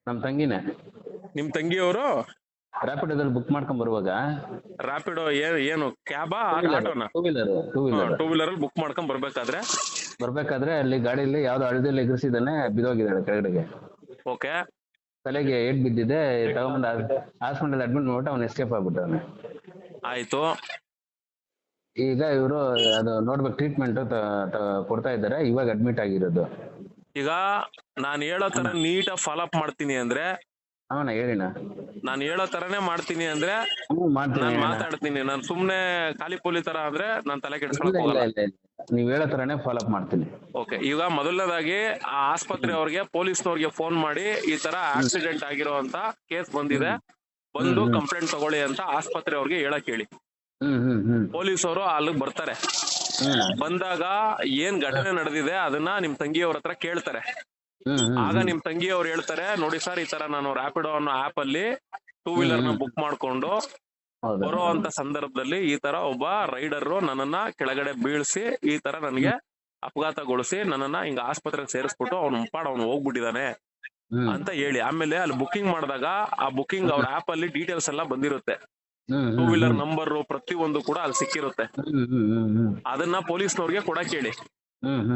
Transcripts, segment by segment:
ನಮ್ ತಂಗಿನೇ. ನಿಮ್ ತಂಗಿಯವರು ರ್ಯಾಪಿಡೋದಲ್ಲಿ ಬುಕ್ ಮಾಡ್ಕೊಂಡ್ ಬರುವಾಗ ರ್ಯಾಪಿಡೋ ಏನು ಕ್ಯಾಬಾ ಆಟೋನ? Two wheeler two wheeler two wheeler ಅಲ್ಲಿ ಬುಕ್ ಮಾಡ್ಕೊಂಡ್ ಬರ್ಬೇಕಾದ್ರೆ ಬರ್ಬೇಕಾದ್ರೆ ಅಲ್ಲಿ ಗಾಡಿಯಲ್ಲಿ ಯಾವ್ದೋ ಹಳದಲ್ಲಿ ಎಗರಿಸಿದಾನೆ, ಬಿದ್ದೋಗಿದ್ದಾಳೆ ಕೆಳಗಡೆಗೆ. ಓಕೆ. ತಲೆಗೆ ಏಟ್ ಬಿದ್ದಿದೆ, ತಗೊಂಬಂದು ಹಾಸ್ಪಿಟಲ್ ಅಡ್ಮಿಟ್ ಮಾಡ್ಬಿಟ್ಟು ಅವ್ನು ಎಸ್ಕೇಪ್ ಆಗ್ಬಿಟ್ಟವನೆ. ಆಯ್ತು. ಈಗ ಇವರು ಅದು ನೋಡ್ಬೇಕು, ಟ್ರೀಟ್ಮೆಂಟ್ ಕೊಡ್ತಾ ಇದ್ದಾರೆ, ಇವಾಗ ಅಡ್ಮಿಟ್ ಆಗಿರೋದು. ಈಗ ನಾನ್ ಹೇಳೋ ತರ ನೀಟಾಗಿ ಫಾಲೋ ಅಪ್ ಮಾಡ್ತೀನಿ ಅಂದ್ರೆ, ಅವನ ಹೇಳಿನ ನಾನು ಹೇಳೋ ತರನೇ ಮಾಡ್ತೀನಿ ಅಂದ್ರೆ ಮಾಡ್ತೀನಿ. ನಾನ್ ಮಾತಾಡ್ತೀನಿ. ನಾನ್ ಸುಮ್ನೆ ಖಾಲಿ ಪೋಲಿ ತರ ಅಂದ್ರೆ ನಾನ್ ತಲೆ ಇಲ್ಲ ಕೆಡ್ಸ್ಕೊಳಕ್ ಇಲ್ಲ ಹೋಗಲ್ಲ. ಇಲ್ಲ ಇಲ್ಲ, ನೀವ್ ಹೇಳೋ ತರನೇ ಫಾಲೋ ಅಪ್ ಮಾಡ್ತೀನಿ. ಓಕೆ. ಈಗ ಮೊದಲನೇದಾಗಿ ಆ ಆಸ್ಪತ್ರೆ ಅವ್ರಿಗೆ, ಪೊಲೀಸ್ನವ್ರಿಗೆ ಫೋನ್ ಮಾಡಿ ಈ ತರ ಆಕ್ಸಿಡೆಂಟ್ ಆಗಿರೋ ಅಂತ ಕೇಸ್ ಬಂದಿದೆ, ಬಂದು ಕಂಪ್ಲೇಂಟ್ ತಗೊಳ್ಳಿ ಅಂತ ಆಸ್ಪತ್ರೆ ಅವ್ರಿಗೆ ಹೇಳಕ್ ಹೇಳಿ. ಪೊಲೀಸ್ ಅವರು ಅಲ್ಲಿಗೆ ಬರ್ತಾರೆ. ಬಂದಾಗ ಏನ್ ಘಟನೆ ನಡೆದಿದೆ ಅದನ್ನ ನಿಮ್ ತಂಗಿಯವ್ರ ಹತ್ರ ಕೇಳ್ತಾರೆ. ಆಗ ನಿಮ್ ತಂಗಿಯವ್ರು ಹೇಳ್ತಾರೆ, ನೋಡಿ ಸರ್, ಈ ತರ ನಾನು ರ್ಯಾಪಿಡೋ ಅನ್ನೋ ಆಪ್ ಅಲ್ಲಿ ಟೂ ವೀಲರ್ ನ ಬುಕ್ ಮಾಡ್ಕೊಂಡು ಬರೋ ಅಂತ ಸಂದರ್ಭದಲ್ಲಿ ಈ ತರ ಒಬ್ಬ ರೈಡರ್ ನನ್ನನ್ನ ಕೆಳಗಡೆ ಬೀಳ್ಸಿ ಈ ತರ ನನ್ಗೆ ಅಪಘಾತಗೊಳಿಸಿ ನನ್ನನ್ನ ಹಿಂಗ ಆಸ್ಪತ್ರೆಗೆ ಸೇರಿಸ್ಬಿಟ್ಟು ಅವ್ನು ಹೋಗ್ಬಿಟ್ಟಿದಾನೆ ಅಂತ ಹೇಳಿ. ಆಮೇಲೆ ಅಲ್ಲಿ ಬುಕಿಂಗ್ ಮಾಡಿದಾಗ ಆ ಬುಕಿಂಗ್ ಅವ್ರ ಆಪ್ ಅಲ್ಲಿ ಡೀಟೇಲ್ಸ್ ಎಲ್ಲ ಬಂದಿರುತ್ತೆ, ಟೂ ವೀಲರ್ ನಂಬರ್ ಪ್ರತಿಯೊಂದು ಕೂಡ ಅಲ್ಲಿ ಸಿಕ್ಕಿರುತ್ತೆ. ಅದನ್ನ ಪೊಲೀಸ್ನವ್ರಿಗೆ ಕೊಡಕ್ ಹೇಳಿ.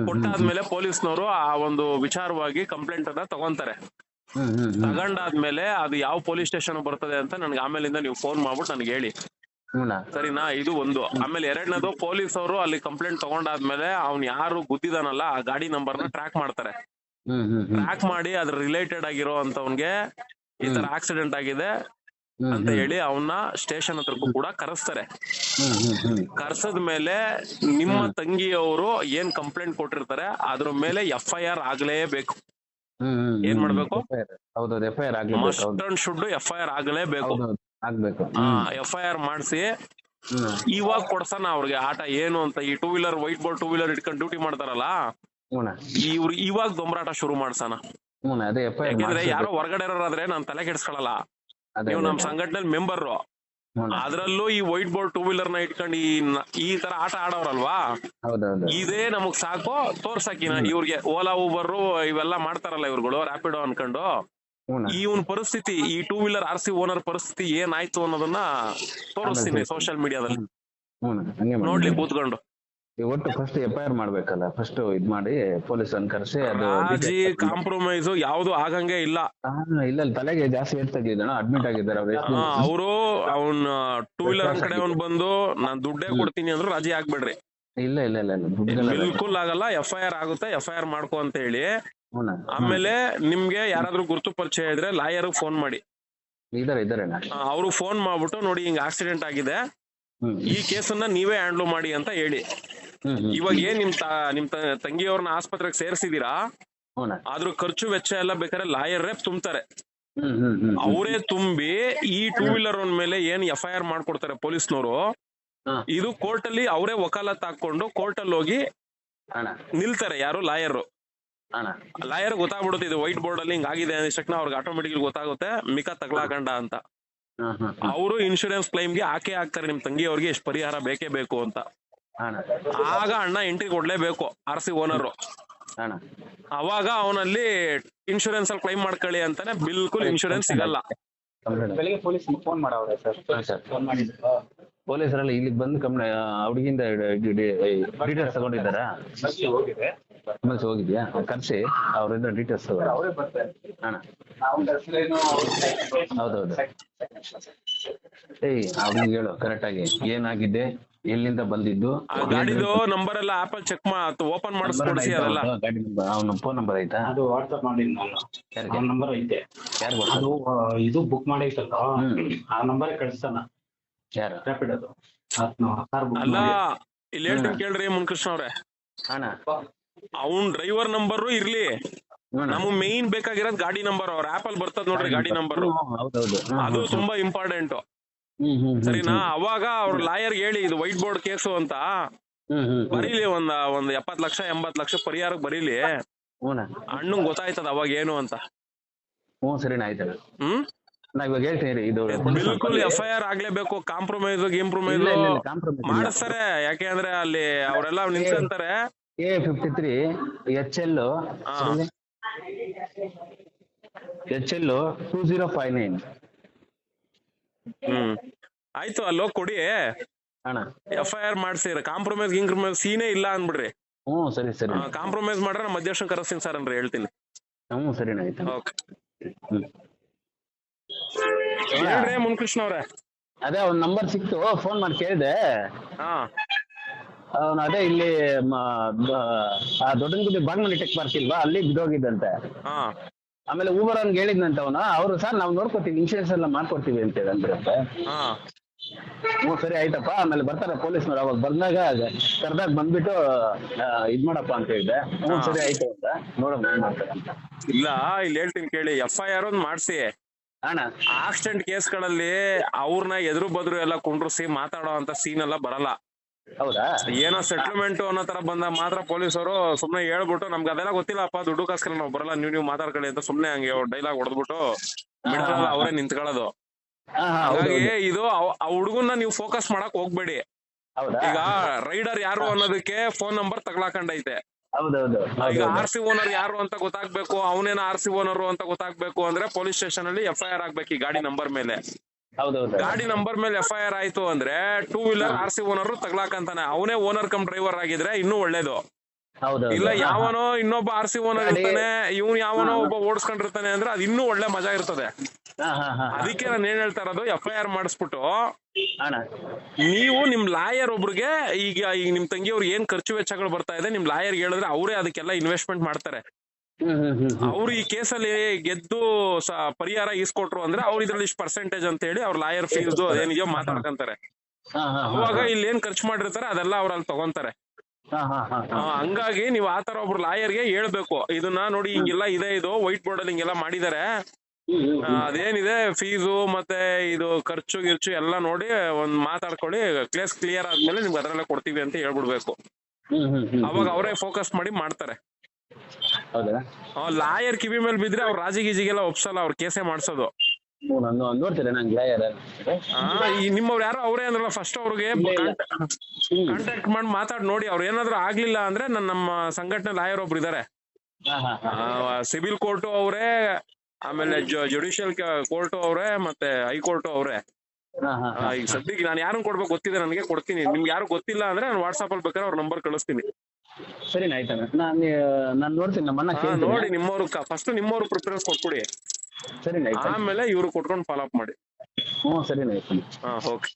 ಕೊಟ್ಟಾದ್ಮೇಲೆ ಪೊಲೀಸ್ನವರು ಆ ಒಂದು ವಿಚಾರವಾಗಿ ಕಂಪ್ಲೇಂಟ್ ಅನ್ನ ತಗೊಂತಾರೆ. ತಗೊಂಡಾದ್ಮೇಲೆ ಅದು ಯಾವ ಪೊಲೀಸ್ ಸ್ಟೇಷನ್ ಬರ್ತದೆ ಅಂತ ನನ್ಗೆ ಆಮೇಲಿಂದ ನೀವು ಫೋನ್ ಮಾಡ್ಬಿಟ್ಟು ನನ್ಗೆ ಹೇಳಿ, ಸರಿನಾ? ಇದು ಒಂದು. ಆಮೇಲೆ ಎರಡನೇದು, ಪೊಲೀಸ್ ಅವರು ಅಲ್ಲಿ ಕಂಪ್ಲೇಂಟ್ ತಗೊಂಡಾದ್ಮೇಲೆ ಅವ್ನ್ ಯಾರು ಗುದ್ದಿದಾನಲ್ಲ ಆ ಗಾಡಿ ನಂಬರ್ ನ ಟ್ರ್ಯಾಕ್ ಮಾಡ್ತಾರೆ. ಟ್ರ್ಯಾಕ್ ಮಾಡಿ ಅದ್ರ ರಿಲೇಟೆಡ್ ಆಗಿರೋ ಅಂತವನ್ಗೆ ಈ ತರ ಆಕ್ಸಿಡೆಂಟ್ ಆಗಿದೆ ಅಂತ ಹೇಳಿ ಅವನ್ನ ಸ್ಟೇಷನ್ ಹತ್ರಕ್ಕೂ ಕೂಡ ಕರೆಸ್ತಾರೆ. ಕರ್ಸದ ಮೇಲೆ ನಿಮ್ಮ ತಂಗಿಯವರು ಏನ್ ಕಂಪ್ಲೇಂಟ್ ಕೊಟ್ಟಿರ್ತಾರೆ ಅದ್ರ ಮೇಲೆ FIR ಆಗ್ಲೇಬೇಕು. ಏನ್ ಮಾಡ್ಬೇಕು? Must and should FIR ಆಗ್ಲೇಬೇಕು. FIR ಮಾಡಿಸಿ ಇವಾಗ ಕೊಡ್ಸಣ ಅವ್ರಿಗೆ ಆಟ ಏನು ಅಂತ. ಈ two wheeler, white board two wheeler ಇಟ್ಕೊಂಡು ಡ್ಯೂಟಿ ಮಾಡ್ತಾರಲ್ಲ, ಇವ್ರು ಇವಾಗ ದೊಂಬರಾಟ ಶುರು ಮಾಡ್ಸಣ. ಯಾಕಂದ್ರೆ ಯಾರೋ ಹೊರಗಡೆ ಇರೋರಾದ್ರೆ ನಾನ್ ತಲೆ ಕೆಡ್ಸ್ಕೊಳಲ್ಲ. ನೀವು ನಮ್ ಸಂಘಟನೆ ಮೆಂಬರ್, ಅದ್ರಲ್ಲೂ ಈ ವೈಟ್ ಬೋರ್ಡ್ ಟೂ ವೀಲರ್ ನ ಇಟ್ಕೊಂಡು ಈ ತರ ಆಟ ಆಡೋರಲ್ವಾ, ಇದೇ ನಮಗ್ ಸಾಕು. ತೋರ್ಸಾಕಿನ ಇವ್ರಿಗೆ ಓಲಾ ಊಬರ್ ಇವೆಲ್ಲ ಮಾಡ್ತಾರಲ್ಲ ಇವ್ರುಗಳು ರ್ಯಾಪಿಡೋ ಅನ್ಕೊಂಡು, ಇವನ್ ಪರಿಸ್ಥಿತಿ, ಈ ಟೂ ವೀಲರ್ RC ಓನರ್ ಪರಿಸ್ಥಿತಿ ಏನಾಯ್ತು ಅನ್ನೋದನ್ನ ತೋರಿಸ್ತೀನಿ ಸೋಷಿಯಲ್ ಮೀಡಿಯಾದಲ್ಲಿ, ನೋಡ್ಲಿ ಕೂತ್ಕೊಂಡು. ಒಟ್ಟು ಫಸ್ಟ್ FIR ಮಾಡ್ಬೇಕಲ್ಲ, ಫಸ್ಟ್ ಇದ್ ಮಾಡಿ ಪೊಲೀಸ್ ಕರೆಸಿ ಅದು ಕಾಂಪ್ರಮೈಸ್ ಯಾವ್ದು ಆಗಂಗೆ ಇಲ್ಲ. ಇಲ್ಲ, ತಲೆಗೆ ಜಾಸ್ತಿ ಏಟ್ ತಗ್ಲಿದ್ದಾನ, ಅಡ್ಮಿಟ್ ಆಗಿದ್ದಾರೆ ಅವರು. ಅವ್ನ್ ಟೂ ವೀಲರ್ ಕಡೆ ಅವ್ನ್ ಬಂದು ನಾನ್ ದುಡ್ಡೇ ಕೊಡ್ತೀನಿ ಅಂದ್ರು ರಾಜಿ ಆಗ್ಬೇಡ್ರಿ. ಇಲ್ಲ ಇಲ್ಲ ಇಲ್ಲ ಬಿಲ್ಕುಲ್ ಆಗಲ್ಲ. FIR ಆಗುತ್ತೆ, FIR ಮಾಡ್ಕೊ ಅಂತ ಹೇಳಿ. ಆಮೇಲೆ ನಿಮ್ಗೆ ಯಾರಾದ್ರೂ ಗುರುತು ಪರಿಚಯ ಇದ್ರೆ ಲಾಯರ್ ಫೋನ್ ಮಾಡಿ. ಅವ್ರು ಫೋನ್ ಮಾಡ್ಬಿಟ್ಟು, ನೋಡಿ ಹಿಂಗ್ ಆಕ್ಸಿಡೆಂಟ್ ಆಗಿದೆ, ಈ ಕೇಸನ್ನ ನೀವೇ ಹ್ಯಾಂಡ್ಲ್ ಮಾಡಿ ಅಂತ ಹೇಳಿ. ಇವಾಗ ಏನ್ ನಿಮ್ ತಂಗಿಯವ್ರನ್ನ ಆಸ್ಪತ್ರೆಗೆ ಸೇರ್ಸಿದೀರಾ, ಅದ್ರ ಖರ್ಚು ವೆಚ್ಚ ಎಲ್ಲ ಬೇಕಾದ್ರೆ ಲಾಯರ್ ತುಂಬ್ತಾರೆ. ಅವರೇ ತುಂಬಿ ಈ ಟೂ ವೀಲರ್ ಮೇಲೆ ಏನ್ FIR ಮಾಡ್ಕೊಡ್ತಾರೆ ಪೊಲೀಸ್ನವರು, ಇದು ಕೋರ್ಟ್ ಅಲ್ಲಿ ಅವರೇ ವಕಾಲತ್ ಹಾಕೊಂಡು ಕೋರ್ಟ್ ಅಲ್ಲಿ ಹೋಗಿ ನಿಲ್ತಾರೆ. ಯಾರು? ಲಾಯರ್ ಗೊತ್ತಾಗ್ಬಿಡುತ್ತೆ ಇದು ವೈಟ್ ಬೋರ್ಡ್ ಅಲ್ಲಿ ಹಿಂಗ್ ಆಗಿದೆ ಅಂದಿದ ಅವ್ರಿಗೆ ಆಟೋಮೆಟಿಕ್ ಗೊತ್ತಾಗುತ್ತೆ ಮಿಕಾ ತಗ್ಲಾಕಂಡ ಅಂತ. ಅವರು ಇನ್ಶೂರೆನ್ಸ್ ಕ್ಲೈಮ್ಗೆ ಹಾಕೇ ಹಾಕ್ತಾರೆ ನಿಮ್ ತಂಗಿಯವ್ರಿಗೆ ಎಷ್ಟು ಪರಿಹಾರ ಬೇಕೇ ಬೇಕು ಅಂತ. ಆಗ ಅಣ್ಣ ಎಂಟ್ರಿ ಕೊಡ್ಲೇಬೇಕು RC ಓನರ್. ಅವಾಗ ಅವನಲ್ಲಿ ಇನ್ಶೂರೆನ್ಸ್ ಅಲ್ಲಿ ಕ್ಲೈಮ್ ಮಾಡ್ಕೊಳ್ಳಿ ಅಂತಾನೆ, ಬಿಲ್ಕುಲ್ ಇನ್ಶೂರೆನ್ಸ್ ಸಿಗಲ್ಲ. ಬೆಳಿಗ್ಗೆ ಪೊಲೀಸ್ ಫೋನ್ ಮಾಡವ್ರೆ ಸರ್, ಫೋನ್ ಮಾಡಿದ್ರು ಪೊಲೀಸರೆಲ್ಲ ಇಲ್ಲಿಗೆ ಬಂದು ಹುಡುಗಿಂದ ಡೀಟೇಲ್ಸ್ ತಗೊಂಡಿದ್ದಾರಾ? ಹೋಗಿದ್ಯಾ? ಕರ್ಸಿ ಅವ್ರಿಂದ ಡೀಟೇಲ್ಸ್ ಅವರೇ ಬರ್ತಾರೆ. ಹೌದೌದು. ಅವ್ನಿಗೆ ಹೇಳು ಕರೆಕ್ಟ್ ಆಗಿ ಏನಾಗಿದೆ, ಎಲ್ಲಿಂದ ಬಂದಿದ್ದು, ಗಾಡಿದು ನಂಬರ್ ಎಲ್ಲ ಆಪಲ್ ಚೆಕ್ ಓಪನ್ ಮಾಡಿಸ್ಕೊಡ್ಸಿ. ಅದೆಲ್ಲ ಅವನ ಫೋನ್ ನಂಬರ್ ಐತಾ? ಅದು ವಾಟ್ಸ್ಆಪ್ ಮಾಡಿ ನಂಬರ್ ಐತೆ. ಅದು ಇದು ಬುಕ್ ಮಾಡೈತಲ್ಲ, ಆ ನಂಬರ್ ಕಳಿಸ್ತಾನ. ಯಾರು? ರ್ಯಾಪಿಡ್ ಅದು ಅಲ್ಲ, ಇಲ್ಲಿ ಹೇಳ್ತೀನಿ ಕೇಳ್ರಿ ಮುನ್ಕೃಷ್ಣ ಅವ್ರೆ, ಅವ್ನ್ ಡ್ರೈವರ್ ನಂಬರ್ ಇರ್ಲಿ, ನಮಗ್ ಮೇನ್ ಬೇಕಾಗಿರೋದ್ ಗಾಡಿ ನಂಬರ್. ಅವ್ರ ಆಪಲ್ ಬರ್ತದ ನೋಡ್ರಿ ಗಾಡಿ ನಂಬರ್, ಅದು ತುಂಬಾ ಇಂಪಾರ್ಟೆಂಟ್. ಸರಿನಾ? ಅವಾಗ ಅವ್ರ ಲಾಯರ್ ಹೇಳಿ ಇದು ವೈಟ್ ಬೋರ್ಡ್ ಕೇಸು ಅಂತ ಬರೀಲಿ. ಒಂದ್ 70 ಲಕ್ಷ 80 ಲಕ್ಷ ಪರಿಹಾರಕ್ಕೆ ಬರೀಲಿ. ಅಣ್ಣಂಗ್ ಗೊತ್ತಾಯ್ತದ ಅವಾಗ ಏನು ಅಂತ. ಬಿಲ್ಕುಲ್ FIR ಆಗ್ಲೇಬೇಕು. ಕಾಂಪ್ರಮೈಸ್ ಮಾಡಿಸ್ತಾರೆ. ಯಾಕೆ ಅಂದ್ರೆ ಅಲ್ಲಿ ಅವರೆಲ್ಲ ನಿಂತ್ಕೊಂತಾರೆ. A53 HL HL 2059. ಆಯ್ತು ಅಲ್ಲೋ ಕೊಡಿ, ಅಣ್ಣ. FIR ಮಾಡ್ಸಿ, ಕಾಂಪ್ರಮೈಸ್ ಸೀನೇ ಇಲ್ಲ ಅನ್ಬಿಡ್ರಿ. ಸರಿ ಸರಿ. ಕಾಂಪ್ರಮೈಸ್ ಮಾಡ್ರೆ ನಾನು ಮಧ್ಯಕ್ಷ ಕರೆಸ್ತೀನಿ ಸರ್ ಅಂದ್ರೆ ಹೇಳ್ತೀನಿ. ಸರಿನಾ, ಆಯ್ತು. ಓಕೆ, ಹೇಳ್ರಿ ಮುನ್ಕೃಷ್ಣ ಅವ್ರೆ. ಅದೇ ಒಂದ್ ನಂಬರ್ ಸಿಕ್ತು, ಫೋನ್ ಮಾಡಿ ಕೇಳಿದೆ. ಹಾ, ಅವನು ಅದೇ ಇಲ್ಲಿ ಆ ದೊಡ್ಡನಗುಡ್ಡಿ ಬಾಗ್ಮನಿ ಟೆಕ್ ಪಾರ್ಕ್ ಇಲ್ವಾ, ಅಲ್ಲಿ ಬಿದ್ದೋಗಿದ್ದಂತೆ. ಹಾ, ಆಮೇಲೆ ಊಬರ್ ಅವ್ನ್ ಹೇಳಿದ್ನಂತ ಅವನು, ಅವ್ರು ಸರ್ ನಾವ್ ನೋಡ್ಕೊತೀವಿ, ಇನ್ಶೂರೆನ್ಸ್ ಎಲ್ಲ ಮಾಡ್ಕೊಡ್ತೀವಿ ಅಂತ ಹೇಳಿದ್ರಂತೆ. ಹಾ, ಸರಿ ಆಯ್ತಪ್ಪ. ಆಮೇಲೆ ಬರ್ತಾರೆ ಪೊಲೀಸ್ನವ್ರು, ಅವಾಗ ಬಂದಾಗ ಕರ್ದಾಗ ಬಂದ್ಬಿಟ್ಟು ಇದ್ ಮಾಡಪ್ಪ ಅಂತ ಹೇಳಿದೆ. ಸರಿ ಆಯ್ತು ಅಂತ ನೋಡೋಣ ಏನ್ ಮಾಡ್ತಾರೆ ಅಂತ. ಇಲ್ಲ ಇಲ್ಲಿ ಹೇಳ್ತೀನಿ ಕೇಳಿ, FIR ಒಂದ್ ಮಾಡ್ಸಿ. ಅಣ್ಣ, ಆಕ್ಸಿಡೆಂಟ್ ಕೇಸ್ಗಳಲ್ಲಿ ಅವ್ರನ್ನ ಎದುರು ಬದ್ರು ಎಲ್ಲ ಕುಂಡ್ರಿಸಿ ಮಾತಾಡೋ ಅಂತ ಸೀನ್ ಎಲ್ಲ ಬರಲ್ಲ. ಹೌದಾ? ಏನೋ ಸೆಟ್ಲ್ಮೆಂಟ್ ಅನ್ನೋ ತರ ಬಂದಾಗ ಮಾತ್ರ ಪೊಲೀಸರು ಸುಮ್ನೆ ಹೇಳ್ಬಿಟ್ಟು, ನಮ್ಗೆ ಅದೆಲ್ಲ ಗೊತ್ತಿಲ್ಲಪ್ಪ, ದುಡ್ಡುಗೋಸ್ಕರ ನಾವು ಬರಲ್ಲ, ನೀವು ಮಾತಾಡ್ಕೊಳ್ಳಿ ಅಂತ ಸುಮ್ನೆ ಹಂಗೆ ಡೈಲಾಗ್ ಹೊಡೆದ್ಬಿಟ್ಟು ಬಿಡಲ್ಲ, ಅವರೇ ನಿಂತ್ಕೊಳ್ಳೋದು. ಹಾಗಾಗಿ ಇದು ಆ ಹುಡುಗನ್ನ ನೀವು ಫೋಕಸ್ ಮಾಡಕ್ ಹೋಗ್ಬೇಡಿ. ಈಗ ರೈಡರ್ ಯಾರು ಅನ್ನೋದಕ್ಕೆ ಫೋನ್ ನಂಬರ್ ತಗ್ಲಾಕೊಂಡೈತೆ. ಈಗ RC ಓನರ್ ಯಾರು ಅಂತ ಗೊತ್ತಾಗ್ಬೇಕು, ಅವನೇನ RC ಓನರ್ ಅಂತ ಗೊತ್ತಾಗ್ಬೇಕು ಅಂದ್ರೆ ಪೊಲೀಸ್ ಸ್ಟೇಷನ್ ಅಲ್ಲಿ FIR ಆಗ್ಬೇಕು ಈ ಗಾಡಿ ನಂಬರ್ ಮೇಲೆ. ಗಾಡಿ ನಂಬರ್ ಮೇಲೆ FIR ಆಯ್ತು ಅಂದ್ರೆ 2 ವೀಲರ್ RC ಓನರ್ ತಗ್ಲಾಕಂತಾನೆ. ಅವನೇ ಓನರ್ ಕಮ್ ಡ್ರೈವರ್ ಆಗಿದ್ರೆ ಇನ್ನೂ ಒಳ್ಳೇದು. ಇಲ್ಲ ಯಾವನೋ ಇನ್ನೊಬ್ಬ RC ಓನರ್ ಇರ್ತಾನೆ, ಇವ್ನು ಯಾವನೋ ಒಬ್ಬ ಓಡಿಸ್ಕೊಂಡಿರ್ತಾನೆ ಅಂದ್ರೆ ಅದು ಇನ್ನೂ ಒಳ್ಳೆ ಮಜಾ ಇರ್ತದೆ. ಅದಕ್ಕೆ ನಾನು ಏನ್ ಹೇಳ್ತಾ ಇರೋದು, FIR ಮಾಡಿಸ್ಬಿಟ್ಟು ನೀವು ನಿಮ್ ಲಾಯರ್ ಒಬ್ರಿಗೆ, ಈಗ ನಿಮ್ ತಂಗಿಯವ್ರಿಗೆ ಏನ್ ಖರ್ಚು ವೆಚ್ಚಗಳು ಬರ್ತಾ ಇದೆ ನಿಮ್ ಲಾಯರ್ ಹೇಳಿದ್ರೆ ಅವರೇ ಅದಕ್ಕೆಲ್ಲ ಇನ್ವೆಸ್ಟ್ಮೆಂಟ್ ಮಾಡ್ತಾರೆ. ಅವ್ರು ಈ ಕೇಸಲ್ಲಿ ಗೆದ್ದು ಪರಿಹಾರ ಈಸ್ಕೊಟ್ರು ಅಂದ್ರೆ ಅವ್ರು ಇದ್ರಲ್ಲಿ ಇಷ್ಟು ಪರ್ಸೆಂಟೇಜ್ ಅಂತ ಹೇಳಿ ಅವ್ರ ಲಾಯರ್ ಫೀಸ್ ಅದೇನಿದೆಯೋ ಮಾತಾಡ್ಕಂತಾರೆ. ಅವಾಗ ಇಲ್ಲಿ ಏನ್ ಖರ್ಚು ಮಾಡಿರ್ತಾರೆ ಅದೆಲ್ಲ ಅವ್ರಲ್ಲಿ ತಗೊಂತಾರೆ. ಹಂಗಾಗಿ ನೀವು ಆತರ ಒಬ್ರು ಲಾಯರ್ಗೆ ಹೇಳ್ಬೇಕು, ಇದನ್ನ ನೋಡಿ ಹಿಂಗೆಲ್ಲ ಇದೆ, ಇದು ವೈಟ್ ಬೋರ್ಡ್ ಅಲ್ಲಿ ಹಿಂಗೆಲ್ಲ ಮಾಡಿದಾರೆ, ಅದೇನಿದೆ ಫೀಸು ಮತ್ತೆ ಇದು ಖರ್ಚು ಗಿರ್ಚು ಎಲ್ಲ ನೋಡಿ ಒಂದ್ ಮಾತಾಡ್ಕೊಳ್ಳಿ, ಕೇಸ್ ಕ್ಲಿಯರ್ ಆದ್ಮೇಲೆ ನಿಮ್ಗೆ ಅದ್ರಲ್ಲೇ ಕೊಡ್ತೀವಿ ಅಂತ ಹೇಳ್ಬಿಡ್ಬೇಕು. ಅವಾಗ ಅವರೇ ಫೋಕಸ್ ಮಾಡಿ ಮಾಡ್ತಾರೆ. ಲಾಯರ್ ಕಿವಿ ಮೇಲೆ ಬಿದ್ರೆ ಅವ್ರ ರಾಜಿ ಗೀಜಿಗೆಲ್ಲ ಒಪ್ಸಲ್ಲ, ಅವ್ರ ಕೇಸೇ ಮಾಡ್ಸೋದು. ಈ ನಿಮ್ಮವ್ರು ಯಾರೋ ಅವರೇ ಅಂದ್ರಲ್ಲ ಫಸ್ಟ್, ಅವ್ರಿಗೆ ಕಾಂಟ್ಯಾಕ್ಟ್ ಮಾಡಿ ಮಾತಾಡಿ ನೋಡಿ. ಅವ್ರು ಏನಾದ್ರು ಆಗ್ಲಿಲ್ಲ ಅಂದ್ರೆ ನಮ್ಮ ಸಂಘಟನೆ ಲಾಯರ್ ಒಬ್ರು ಇದಾರೆ, ಸಿವಿಲ್ ಕೋರ್ಟು ಅವರೇ, ಆಮೇಲೆ ಜುಡಿಷಿಯಲ್ ಕೋರ್ಟು ಅವರೇ, ಮತ್ತೆ ಹೈಕೋರ್ಟು ಅವರೇ. ಈಗ ಸದ್ಯಕ್ಕೆ ನಾನು ಯಾರನ್ನ ಕೊಡ್ಬೇಕು ಗೊತ್ತಿದೆ, ನನಗೆ ಕೊಡ್ತೀನಿ. ನಿಮ್ಗೆ ಯಾರು ಗೊತ್ತಿಲ್ಲ ಅಂದ್ರೆ ನಾನು ವಾಟ್ಸ್ಆಪ್ ಅಲ್ಲಿ ಬೇಕಾದ್ರೆ ಅವ್ರ ನಂಬರ್ ಕಳಿಸ್ತೀನಿ. ಸರಿ ಆಯ್ತಣ್ಣ, ನಾನು ನೋಡ್ತೀನಿ, ನಮ್ಮನ್ನ ನೋಡಿ ನಿಮ್ಮವ್ರು ಫಸ್ಟ್ ನಿಮ್ಮವ್ರು ಪ್ರಿಫರೆನ್ಸ್ ಕೊಟ್ಬಿಡಿ, ಸರಿ ಆಮೇಲೆ ಇವ್ರು ಕೊಟ್ಕೊಂಡು ಫಾಲೋ ಅಪ್ ಮಾಡಿ. ಸರಿ ಆಯ್ತು. ಓಕೆ.